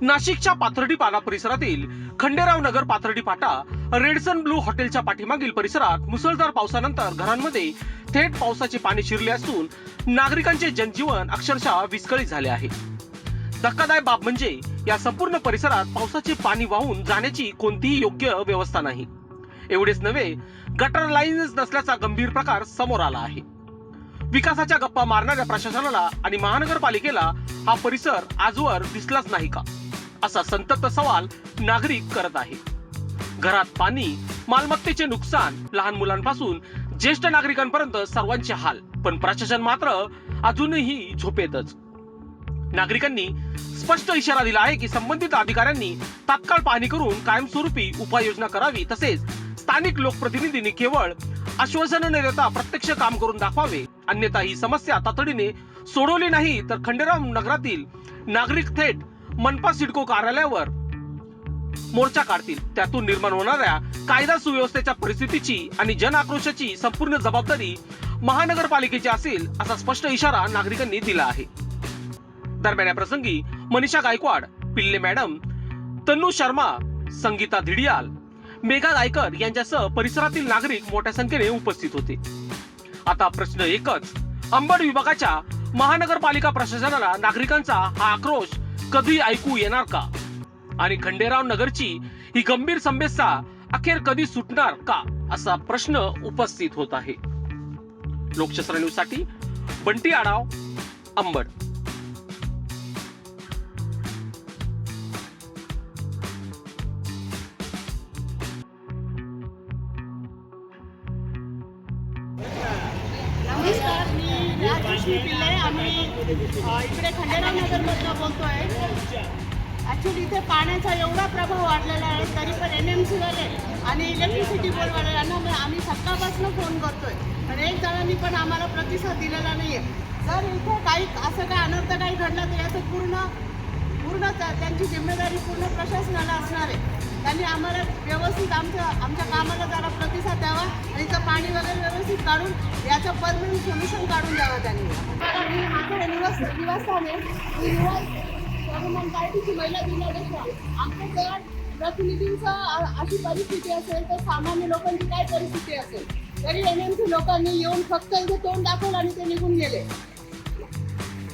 नाशिकच्या पाथर्डी पाना परिसरातील खंडेराव नगर पाथर्डी फाटा रेडसन ब्लू हॉटेलच्या पाठीमागील परिसरात मुसळधार पावसानंतर घरांमध्ये थेट पावसाचे पाणी शिरले असून नागरिकांचे जनजीवन अक्षरशः विस्कळीत झाले आहे। धक्कादायक बाब म्हणजे या संपूर्ण परिसरात पावसाचे पाणी वाहून जाण्याची कोणतीही योग्य व्यवस्था नाही। एवढेच नव्हे, गटर लाईन्स नसल्याचा गंभीर प्रकार समोर आला आहे। विकासाच्या गप्पा मारणाऱ्या प्रशासनाला आणि महानगरपालिकेला हा परिसर आजवर दिसलाच नाही का, असा संतप्त सवाल नागरिक करत आहे। घरात पाणी, मालमत्तेचे नुकसान, लहान मुलांपासून ज्येष्ठ नागरिकांपर्यंत सर्वांचे हाल, पण प्रशासन मात्र अजूनही झोपेतच। नागरिकांनी स्पष्ट इशारा दिला आहे की संबंधित अधिकाऱ्यांनी तात्काळ पाहणी करून कायमस्वरूपी उपाययोजना करावी, तसेच स्थानिक लोकप्रतिनिधींनी केवळ आश्वासन न देता प्रत्यक्ष काम करून दाखवावे, अन्यथा ही समस्या तातडीने सोडवली नाही तर खंडेराव नगरातील नागरिक थेट मनपा सिडको कार्यालयावर मोर्चा काढतील। त्यातून निर्माण होणाऱ्या कायदा सुव्यवस्थेच्या परिस्थितीची आणि जन आक्रोशाची संपूर्ण जबाबदारी महानगरपालिकेची असेल, असा स्पष्ट इशारा नागरिकांनी दिला आहे। दरम्यान या प्रसंगी मनीषा गायकवाड, पिल्ले मॅडम, तन्नू शर्मा, संगीता धिडियाल, मेघा गायकर यांच्यासह परिसरातील नागरिक मोठ्या संख्येने उपस्थित होते। आता प्रश्न एकच, अंबड विभागाच्या महानगरपालिका प्रशासनाला नागरिकांचा हा आक्रोश कधी ऐकू येणार का, आणि खंडेराव नगरची ही गंभीर समस्या अखेर कधी सुटणार का, असा प्रश्न उपस्थित होत आहे। लोकशास्त्र न्यूज साठी बंटी आडाव, अंबड। नमस्कार, मी राजश्री पिल्ले। आम्ही इकडे खंडेराव नगरमधनं बोलतोय। ॲक्च्युली इथे पाण्याचा एवढा प्रभाव वाढलेला आहे, तरी पण NMC वाले आणि इलेक्ट्रिसिटी बोर्डवाले यांना आम्ही सकाळपासून फोन करतोय, पण एक जणांनी पण आम्हाला प्रतिसाद दिलेला नाही आहे। जर इथे काही असं काय अनर्थ काही घडला तर याचं पूर्ण त्यांची जिम्मेदारी पूर्ण प्रशासनाला असणार आहे। त्यांनी आम्हाला व्यवस्थित आमच्या कामाला जरा प्रतिसाद द्यावा आणि इथं पाणी वगैरे व्यवस्थित काढून याचं परमनंट सोल्युशन काढून द्यावं त्यांनी। माझं निवासस्थान आहे पार्टीची महिला दिल्यापेक्षा आमच्या जर प्रतिनिधींचं अशी परिस्थिती असेल तर सामान्य लोकांची काय परिस्थिती असेल। तरी NMC लोकांनी येऊन फक्त इथे तोंड दाखवलं आणि ते निघून गेले।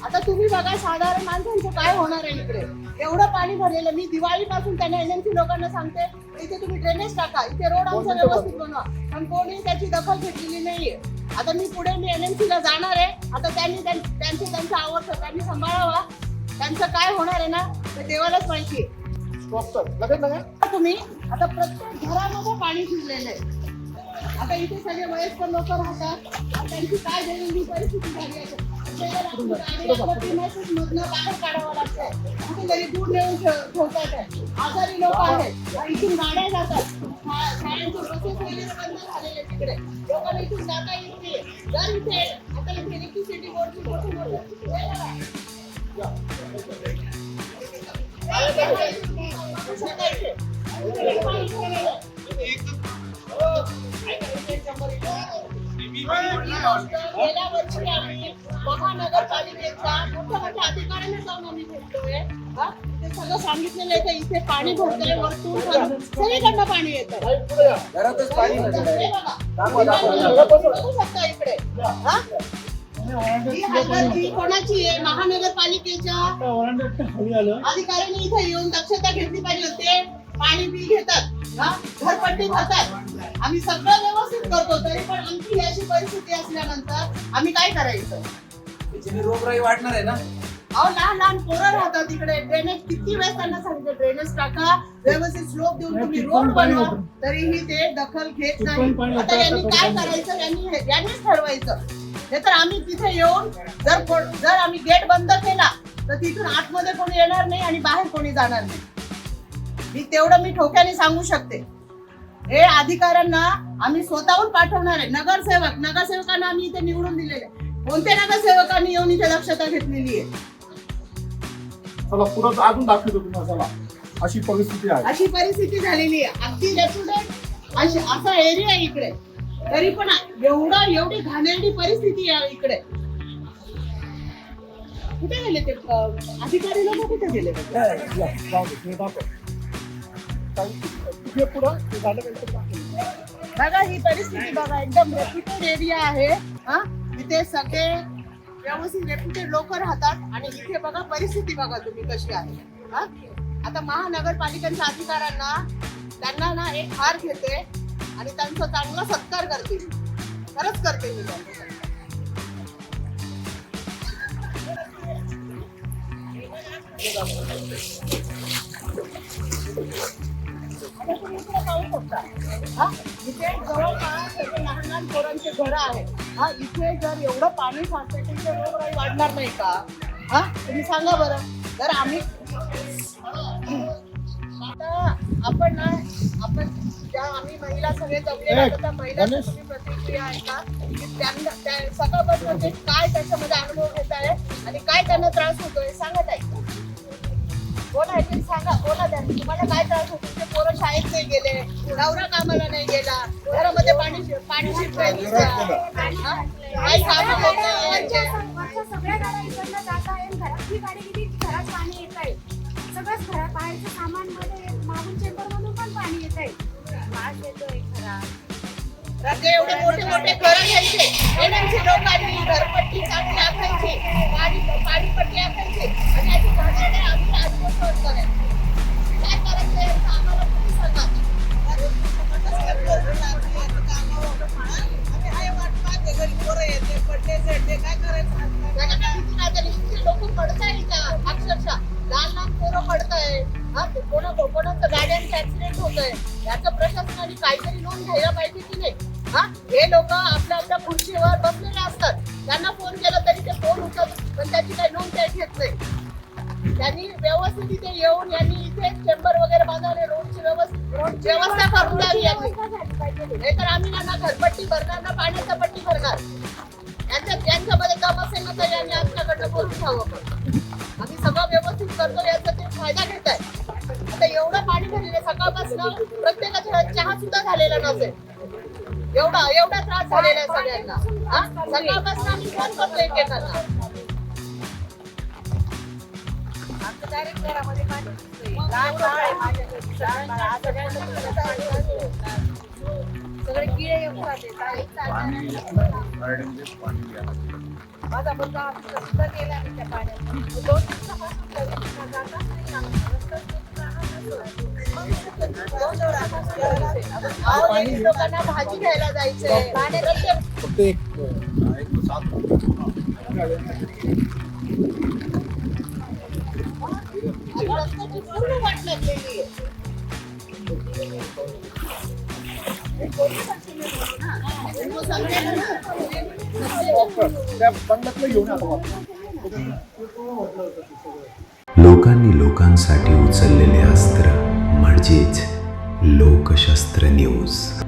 आता तुम्ही बघा साधारण माणसांचं काय होणार आहे इकडे, एवढं पाणी भरलेलं। मी दिवाळीपासून त्यांना NMC लोकांना सांगते इथे तुम्ही ड्रेनेज टाका, इथे रोड आमचा व्यवस्थित बनवा, पण कोणी त्याची दखल घेतलेली नाहीये। आता मी NMC ला जाणार आहे। आता त्यांचं आवडतं त्यांनी सांभाळावा, त्यांचं काय होणार आहे ना ते देवालाच माहिती आहे। तुम्ही आता प्रत्येक घरामध्ये पाणी शिरलेलं आहे। आता इथे सगळे वयस्कर लोक राहतात, त्यांची काय दैनंदिन परिस्थिती झाली आहे। बाहेर काढावं लागतंय, कुठेतरी दूर नेऊन ठेवतात, आजारी लोक आहेत, इथून गाड्या जातात, शाळांचे बसेस वगैरे बंद झालेले तिकडे, लोकांना इथून जाता येत नाही। जर इथे आता इथे इलेक्ट्रिसिटी बोर्डची गेल्या वर्षी आम्ही महानगरपालिकेच्या मोठ्या अधिकाऱ्यांना जाऊन आम्ही भेटतोय। ते सगळं सांगितलेलं आहे इथे पाणी भरतंय, वरतून सगळीकडनं पाणी येतं, घरातच पाणी बघू शकता इकडे। ही कोणाची आहे? महानगरपालिकेच्या अधिकाऱ्यांनी इथे येऊन दक्षता घेतली पाहिजे होते। पाणी बिल घेतात, घरपट्टी भरतात, आम्ही सगळं व्यवस्थित करतो, तरी पण आमची अशी परिस्थिती असल्यानंतर आम्ही काय करायचं? रोगराई वाढणार आहे ना। अहो, लहान पोरं राहतात तिकडे, ड्रेनेज किती वेळेस त्यांना सांगितलं ड्रेनेज टाका, व्यवस्थित स्लोप देऊन तुम्ही रोड बनवा, तरीही ते दखल घेत नाही। आता यांनी काय करायचं, यांनीच ठरवायचं। हे तर आम्ही तिथे येऊन जर आम्ही गेट बंद केला तर तिथून आतमध्ये कोणी येणार नाही आणि बाहेर कोणी जाणार नाही। मी ठोक्याने सांगू शकते। हे अधिकाऱ्यांना आम्ही स्वतःहून पाठवणार आहे। नगरसेवकांना आम्ही इथे निवडून दिलेले, कोणत्या नगरसेवकांनी येऊन इथे दक्षता घेतलेली आहे? चला पुढे अजून दाखवतो तुम्हाला। अशी परिस्थिती झालेली आहे, अगदी असा एरिया इकडे, तरी पण एवढी घाणेरडी परिस्थिती आहे इकडे। कुठे गेले ते अधिकारी लोक कुठे गेले? जाऊ दे, हे दाखव. हे पुढं ते झालं काहीतरी दाखव. बघा ही परिस्थिती बघा, एकदम रेप्युटेड एरिया आहे. हा, इथे सगळे व्यवस्थित रेप्युटेड लोक राहतात आणि इथे बघा परिस्थिती बघा तुम्ही कशी आहे. हा, आता महानगरपालिकेच्या अधिकाऱ्यांना त्यांना ना एक हार घेते आणि त्यांचा चांगला सत्कार करते. खरंच करते मी त्यांचा सत्कार. आता तुम्ही इकडे पाहू शकता. हा, इथे जवळपास सगळे लहान लहान पोरांचे घरं आहेत. हा, इथे जर एवढं पाणी साचलं तर इथे रोगराई वाढणार नाही का? हा, तुम्ही सांगा बरं. तर आम्ही आता आपण ज्या आम्ही महिला सगळे जमले राहतो त्या महिलांची तुम्ही प्रतिक्रिया आहे का की त्यांना सकाळपासून ते काय त्याच्यामध्ये अनुभव घेत आहे आणि काय त्यांना त्रास होतोय सांगत आहे. बोला ऐकून सांगा, बोला त्यांनी तुम्हाला काय त्रास होतो? तुमचे पोरं शाळेत नाही गेले, नवरा कामाला नाही गेला, घरामध्ये पाणी शिरतंय, काय सामान होत नाही. सगळ्या गाड्या इकडनं जात आहे, घरातली गाडी किती घरात पाणी येत आहे, सगळंच घरात बाहेरच्या सामान मध्ये मागून चेंबर मधून पण पाणी येत आहे. वास येतोय घरात. रात्री एवढे मोठे मोठे घरं घ्यायचे, येण्याची लोकांनी घरपट्टी चांगली आखायची, पाणीपट्टी आखायची आणि याची भांडणे आम्ही आत्मसात करायचं. काय करायचं याचं आम्हाला तुम्ही सांगा. लोक पडताय का अक्षरशः लहान लहान पोरं पडताय. कोणाचं गाड्यांचं ऍक्सिडेंट होतोय. याचं प्रशासनाने काहीतरी नोंद घ्यायला पाहिजे की नाही? हा, हे लोक आपल्या खुर्चीवर बसलेले असतात, त्यांना फोन केला तरी ते फोन उचलतात पण त्याची काही नोंद काही घेत नाही. त्यांनी व्यवस्थित इथे येऊन यांनी इथे चेंबर वगैरे बांधवले, रोडची व्यवस्था करून द्यावी यांनी. नाहीतर आम्ही ना घरपट्टी भरणार ना पाण्याचा पट्टी भरणार. यांच्यामध्ये दम असेल ना तर यांनी आमच्याकडनं बोलून घ्यावं. पण आम्ही सगळं व्यवस्थित करतो याचा ते फायदा घेत आहे. आता एवढं पाणी भरलेलं सकाळपासून प्रत्येकाचा चहा सुद्धा झालेला नसेल. एवढा त्रास झालेला आहे सगळ्यांना. सकाळपासून आम्ही फोन करतो एकमेकांना. डायरेक्ट घरामध्ये पाणी सगळे किडे येऊन जाते. माझा मुलगा सुद्धा गेला नाही त्या पाण्यात. 2 दिवसापासून जाताच नाही आम्हाला. लोकांना भाजी घ्यायला जायचंय. फक्त एक रस्त्याची पूर्ण वाट लागलेली आहे. त्या बंगल्यातलं घेऊन आलो. लोकांनी लोकांसाठी उचललेले अस्त्र म्हणजेच लोकशस्त्र न्यूज.